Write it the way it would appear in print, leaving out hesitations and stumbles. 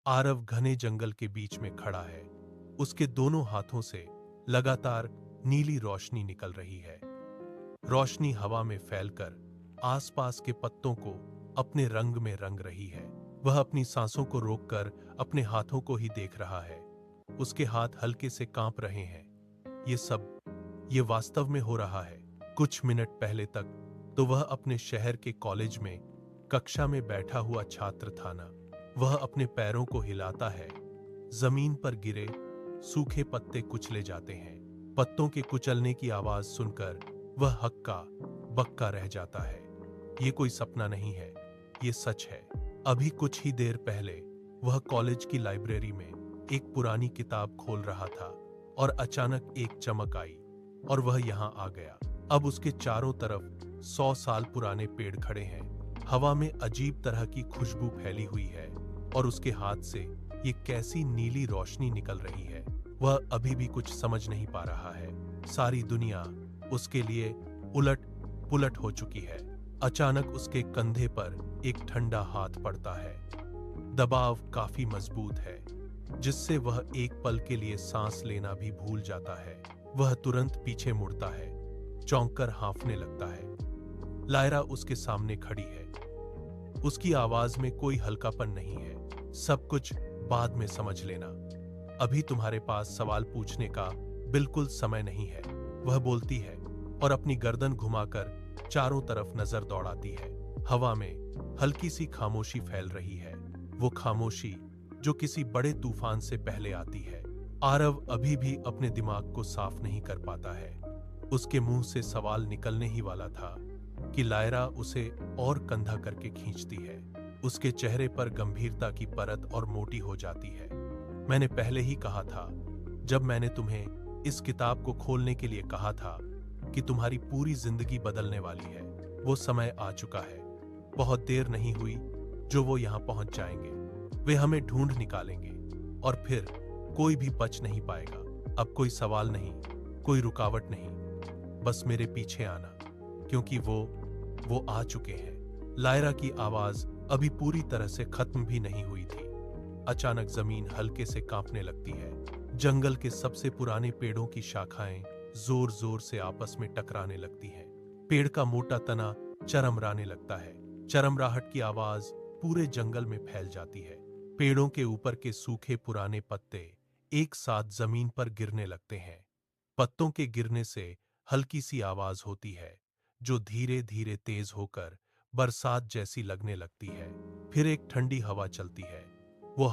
आरव घने जंगल के बीच में खड़ा है। उसके दोनों हाथों से लगातार नीली रोशनी निकल रही है। रोशनी हवा में फैलकर आसपास के पत्तों को अपने रंग में रंग रही है। वह अपनी सांसों को रोककर अपने हाथों को ही देख रहा है। उसके हाथ हल्के से कांप रहे हैं। ये वास्तव में हो रहा है। कुछ मिनट पहले तक तो वह अपने शहर के कॉलेज में कक्षा में बैठा हुआ छात्र था ना। वह अपने पैरों को हिलाता है। जमीन पर गिरे सूखे पत्ते कुचले जाते हैं। पत्तों के कुचलने की आवाज सुनकर वह हक्का बक्का रह जाता है। ये कोई सपना नहीं है, ये सच है। अभी कुछ ही देर पहले वह कॉलेज की लाइब्रेरी में एक पुरानी किताब खोल रहा था और अचानक एक चमक आई और वह यहां आ गया। अब उसके चारों तरफ 100 साल पुराने पेड़ खड़े हैं। हवा में अजीब तरह की खुशबू फैली हुई है और उसके हाथ से ये कैसी नीली रोशनी निकल रही है। वह अभी भी कुछ समझ नहीं पा रहा है। सारी दुनिया उसके लिए उलट पुलट हो चुकी है। अचानक उसके कंधे पर एक ठंडा हाथ पड़ता है। दबाव काफी मजबूत है, जिससे वह एक पल के लिए सांस लेना भी भूल जाता है। वह तुरंत पीछे मुड़ता है, चौंककर हांफने लगता है। लायरा उसके सामने खड़ी है। उसकी आवाज में कोई हल्कापन नहीं है। सब कुछ बाद में समझ लेना, अभी तुम्हारे पास सवाल पूछने का बिल्कुल समय नहीं है, वह बोलती है और अपनी गर्दन घुमाकर चारों तरफ नजर दौड़ाती है। हवा में हल्की सी खामोशी फैल रही है, वो खामोशी जो किसी बड़े तूफान से पहले आती है। आरव अभी भी अपने दिमाग को साफ नहीं कर पाता है। उसके मुंह से सवाल निकलने ही वाला था कि लायरा उसे और कंधा करके खींचती है। उसके चेहरे पर गंभीरता की परत और मोटी हो जाती है। मैंने पहले ही कहा था, जब मैंने तुम्हें इस किताब को खोलने के लिए कहा था कि तुम्हारी पूरी जिंदगी बदलने वाली है, वो समय आ चुका है। बहुत देर नहीं हुई जो वो यहां पहुंच जाएंगे। वे हमें ढूंढ निकालेंगे और फिर कोई भी बच नहीं पाएगा। अब कोई सवाल नहीं, कोई रुकावट नहीं, बस मेरे पीछे आना, क्योंकि वो आ चुके हैं। लायरा की आवाज अभी पूरी तरह से खत्म भी नहीं हुई थी। अचानक जमीन हल्के से कांपने लगती है। जंगल के सबसे पुराने पेड़ों की शाखाएं जोर जोर से आपस में टकराने लगती हैं। पेड़ का मोटा तना चरमराने लगता है। चरमराहट की आवाज पूरे जंगल में फैल जाती है। पेड़ों के ऊपर के सूखे पुराने पत्ते एक साथ जमीन पर गिरने लगते हैं। पत्तों के गिरने से हल्की सी आवाज होती है, जो धीरे धीरे तेज होकर बरसात जैसी लगने लगती है। फिर एक ठंडी हवा चलती है। वो